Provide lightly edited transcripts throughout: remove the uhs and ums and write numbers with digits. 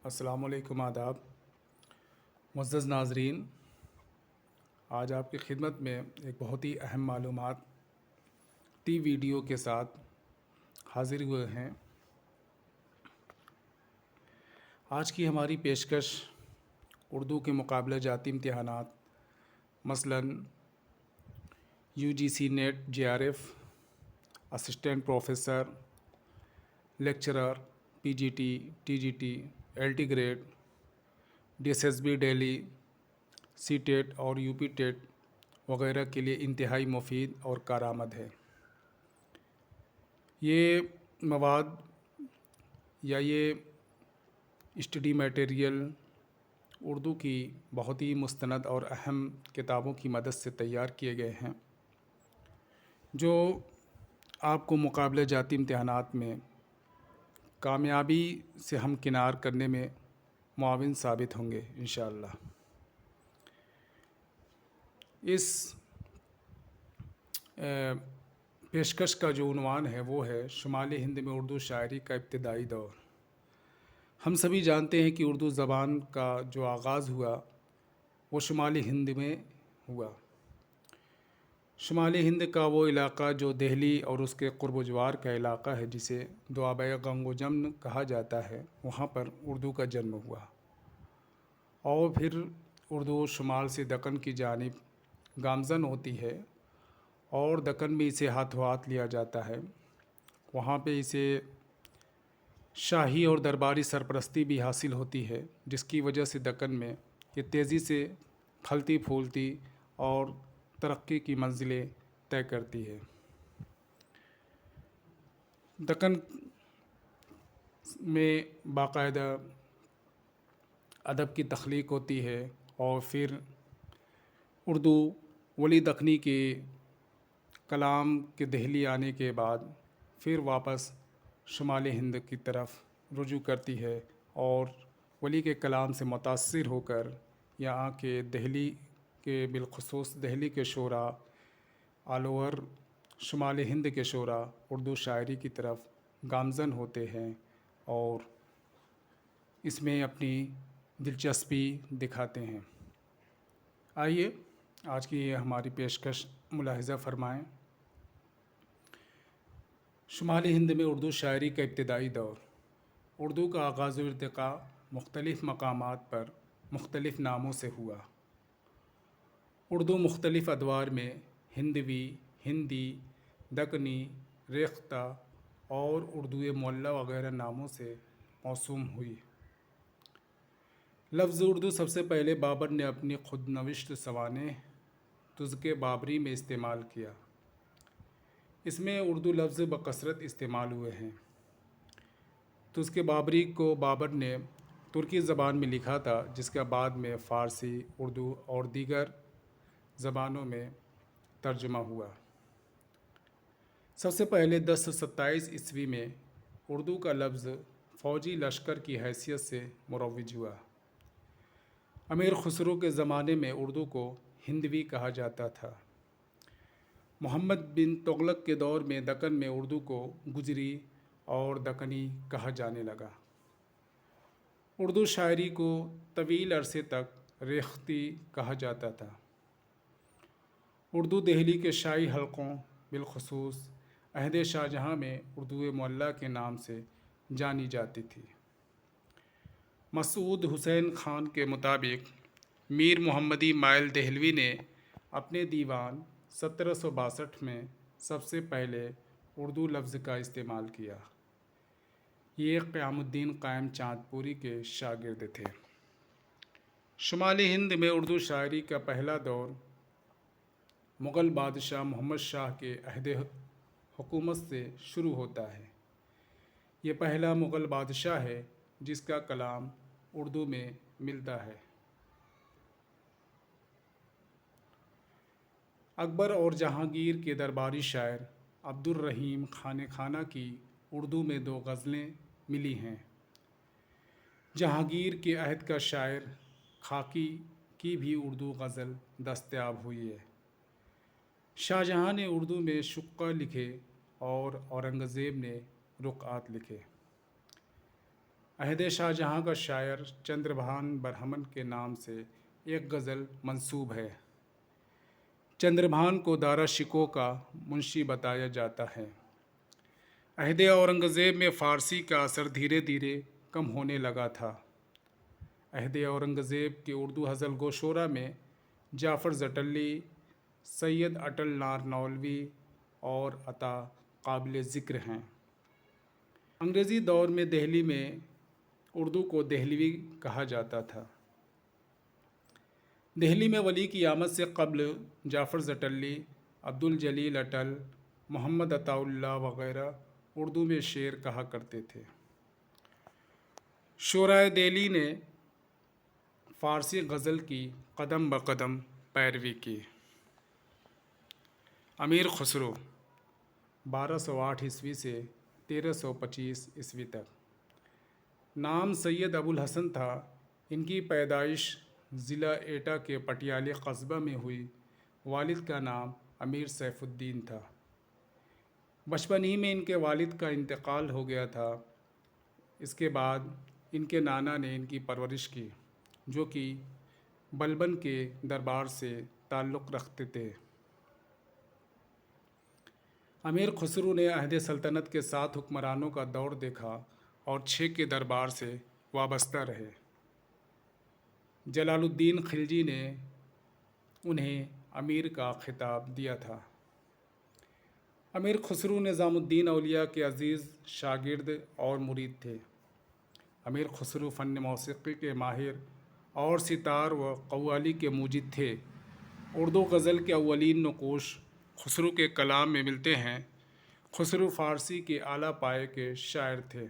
السلام علیکم، آداب معزز ناظرین۔ آج آپ کی خدمت میں ایک بہت ہی اہم معلوماتی ویڈیو کے ساتھ حاضر ہوئے ہیں۔ آج کی ہماری پیشکش اردو کے مقابلہ جاتی امتحانات، مثلاً UGC NET JRF، assistant professor, lecturer, PGT، TGT، LT گریڈ، DSSB ڈیلی، CTET اور UP ٹیٹ وغیرہ کے لیے انتہائی مفید اور کارآمد ہے۔ یہ مواد یا یہ اسٹڈی میٹیریل اردو کی بہت ہی مستند اور اہم کتابوں کی مدد سے تیار کیے گئے ہیں، جو آپ کو مقابلہ جاتی امتحانات میں کامیابی سے ہمکنار کرنے میں معاون ثابت ہوں گے انشاءاللہ۔ اس پیشکش کا جو عنوان ہے وہ ہے شمالی ہند میں اردو شاعری کا ابتدائی دور۔ ہم سبھی جانتے ہیں کہ اردو زبان کا جو آغاز ہوا وہ شمالی ہند میں ہوا۔ شمالی ہند کا وہ علاقہ جو دہلی اور اس کے قرب و جوار کا علاقہ ہے، جسے دوآبۂ گنگ و جمن کہا جاتا ہے، وہاں پر اردو کا جنم ہوا، اور پھر اردو شمال سے دکن کی جانب گامزن ہوتی ہے، اور دکن میں اسے ہاتھوں ہاتھ لیا جاتا ہے۔ وہاں پہ اسے شاہی اور درباری سرپرستی بھی حاصل ہوتی ہے، جس کی وجہ سے دکن میں یہ تیزی سے پھلتی پھولتی اور ترقی کی منزلیں طے کرتی ہے۔ دکن میں باقاعدہ ادب کی تخلیق ہوتی ہے، اور پھر اردو ولی دکنی کے کلام کے دہلی آنے کے بعد پھر واپس شمالی ہند کی طرف رجوع کرتی ہے، اور ولی کے کلام سے متاثر ہو کر یہاں کے دہلی کے بالخصوص دہلی کے شعراء، آل اوور شمالی ہند کے شعراء اردو شاعری کی طرف گامزن ہوتے ہیں اور اس میں اپنی دلچسپی دکھاتے ہیں۔ آئیے آج کی یہ ہماری پیشکش ملاحظہ فرمائیں۔ شمالی ہند میں اردو شاعری کا ابتدائی دور۔ اردو کا آغاز و ارتقاء مختلف مقامات پر مختلف ناموں سے ہوا۔ اردو مختلف ادوار میں ہندوی، ہندی، دکنی، ریختہ اور اردو معلیٰ وغیرہ ناموں سے موسوم ہوئی۔ لفظ اردو سب سے پہلے بابر نے اپنی خود نوشت سوانح تزک بابری میں استعمال کیا۔ اس میں اردو لفظ بکثرت استعمال ہوئے ہیں۔ تزک بابری کو بابر نے ترکی زبان میں لکھا تھا، جس کا بعد میں فارسی، اردو اور دیگر زبانوں میں ترجمہ ہوا۔ سب سے پہلے 1027 عیسوی میں اردو کا لفظ فوجی لشکر کی حیثیت سے مروج ہوا۔ امیر خسرو کے زمانے میں اردو کو ہندوی کہا جاتا تھا۔ محمد بن تغلق کے دور میں دکن میں اردو کو گجری اور دکنی کہا جانے لگا۔ اردو شاعری کو طویل عرصے تک ریختی کہا جاتا تھا۔ اردو دہلی کے شاہی حلقوں بالخصوص عہد شاہجہاں میں اردو معلیٰ کے نام سے جانی جاتی تھی۔ مسعود حسین خان کے مطابق میر محمدی مائل دہلوی نے اپنے دیوان 1762 میں سب سے پہلے اردو لفظ کا استعمال کیا۔ یہ قیام الدین قائم چاند پوری کے شاگرد تھے۔ شمالی ہند میں اردو شاعری کا پہلا دور مغل بادشاہ محمد شاہ کے عہد حکومت سے شروع ہوتا ہے۔ یہ پہلا مغل بادشاہ ہے جس کا کلام اردو میں ملتا ہے۔ اکبر اور جہانگیر کے درباری شاعر عبد الرحیم خانِ خانہ کی اردو میں 2 غزلیں ملی ہیں۔ جہانگیر کے عہد کا شاعر خاقی کی بھی اردو غزل دستیاب ہوئی ہے۔ شاہجہاں نے اردو میں شقہ لکھے اور اورنگزیب نے رقعات لکھے۔ عہد شاہ جہاں کا شاعر چندربھان برہمن کے نام سے ایک غزل منسوب ہے۔ چندربھان کو دارا شکوہ کا منشی بتایا جاتا ہے۔ عہد اورنگزیب میں فارسی کا اثر دھیرے دھیرے کم ہونے لگا تھا۔ عہد اورنگزیب کے اردو غزل گو شعراء میں جعفر زٹلی، سید اٹل نارنولوی اور عطا قابل ذکر ہیں۔ انگریزی دور میں دہلی میں اردو کو دہلوی کہا جاتا تھا۔ دہلی میں ولی کی آمد سے قبل جعفر زٹلی، عبدالجلیل اٹل، محمد عطاء اللہ وغیرہ اردو میں شعر کہا کرتے تھے۔ شعراء دہلی نے فارسی غزل کی قدم بقدم پیروی کی۔ امیر خسرو 1208 عیسوی سے 1325 عیسوی تک۔ نام سید ابو الحسن تھا۔ ان کی پیدائش ضلع ایٹا کے پٹیالے قصبہ میں ہوئی۔ والد کا نام امیر سیف الدین تھا۔ بچپن ہی میں ان کے والد کا انتقال ہو گیا تھا۔ اس کے بعد ان کے نانا نے ان کی پرورش کی، جو کہ بلبن کے دربار سے تعلق رکھتے تھے۔ امیر خسرو نے عہد سلطنت کے 7 حکمرانوں کا دور دیکھا اور 6 کے دربار سے وابستہ رہے۔ جلال الدین خلجی نے انہیں امیر کا خطاب دیا تھا۔ امیر خسرو نظام الدین اولیاء کے عزیز شاگرد اور مرید تھے۔ امیر خسرو فن موسیقی کے ماہر اور ستار و قوالی کے موجد تھے۔ اردو غزل کے اولین نقوش خسرو کے کلام میں ملتے ہیں۔ خسرو فارسی کے اعلیٰ پائے کے شاعر تھے۔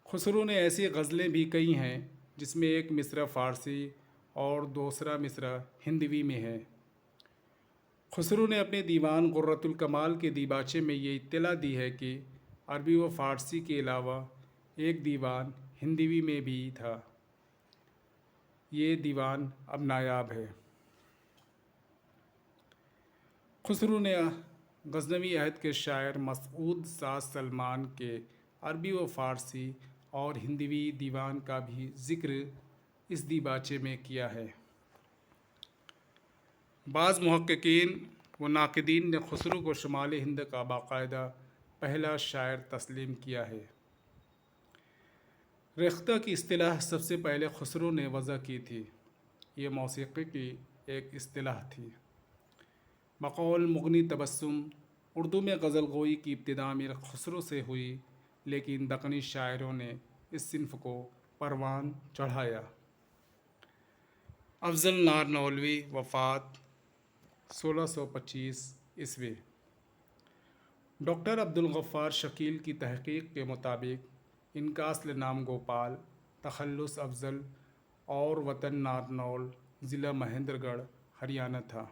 خسرو نے ایسی غزلیں بھی کہی ہیں جس میں ایک مصرع فارسی اور دوسرا مصرع ہندوی میں ہے۔ خسرو نے اپنے دیوان قرۃ الکمال کے دیباچے میں یہ اطلاع دی ہے کہ عربی و فارسی کے علاوہ ایک دیوان ہندوی میں بھی تھا۔ یہ دیوان اب نایاب ہے۔ خسرو نے غزنوی عہد کے شاعر مسعود ساز سلمان کے عربی و فارسی اور ہندوی دیوان کا بھی ذکر اس دیباچے میں کیا ہے۔ بعض محققین و ناقدین نے خسرو کو شمال ہند کا باقاعدہ پہلا شاعر تسلیم کیا ہے۔ ریختہ کی اصطلاح سب سے پہلے خسرو نے وضع کی تھی۔ یہ موسیقی کی ایک اصطلاح تھی۔ بقول مغنی تبسم، اردو میں غزل گوئی کی ابتدا امیر خسرو سے ہوئی، لیکن دکنی شاعروں نے اس صنف کو پروان چڑھایا۔ افضل نارنولوی وفات 1625 عیسوی۔ ڈاکٹر عبدالغفار شکیل کی تحقیق کے مطابق ان کا اصل نام گوپال، تخلص افضل اور وطن نارنول، ضلع مہندر گڑھ، ہریانہ تھا۔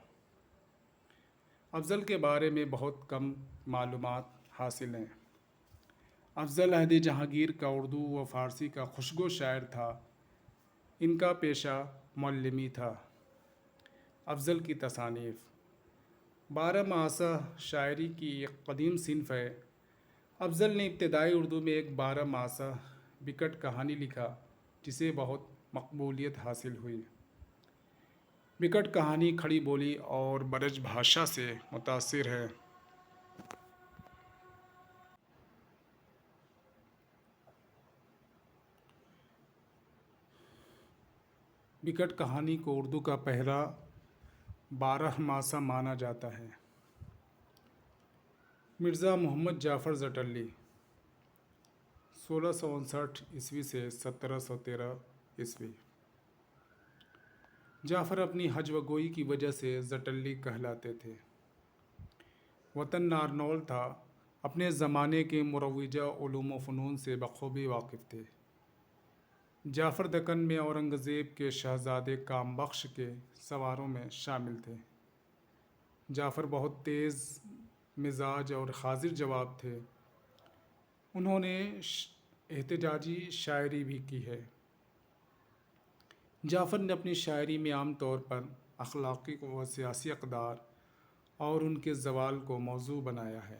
افضل کے بارے میں بہت کم معلومات حاصل ہیں۔ افضل عہد جہانگیر کا اردو و فارسی کا خوشگو شاعر تھا۔ ان کا پیشہ معلمی تھا۔ افضل کی تصانیف 12 ماسہ شاعری کی ایک قدیم صنف ہے۔ افضل نے ابتدائی اردو میں ایک 12 ماسہ بکٹ کہانی لکھا، جسے بہت مقبولیت حاصل ہوئی۔ بکٹ کہانی کھڑی بولی اور برج بھاشا سے متاثر ہے۔ بکٹ کہانی کو اردو کا پہلا 12 ماسہ مانا جاتا ہے۔ مرزا محمد جعفر زٹلی 1659 عیسوی سے 1713 عیسوی۔ جعفر اپنی حج و گوئی کی وجہ سے زٹلی کہلاتے تھے۔ وطن نارنول تھا۔ اپنے زمانے کے مروجہ علوم و فنون سے بخوبی واقف تھے۔ جعفر دکن میں اورنگزیب کے شہزادے کام بخش کے سواروں میں شامل تھے۔ جعفر بہت تیز مزاج اور حاضر جواب تھے۔ انہوں نے احتجاجی شاعری بھی کی ہے۔ جعفر نے اپنی شاعری میں عام طور پر اخلاقی و سیاسی اقدار اور ان کے زوال کو موضوع بنایا ہے۔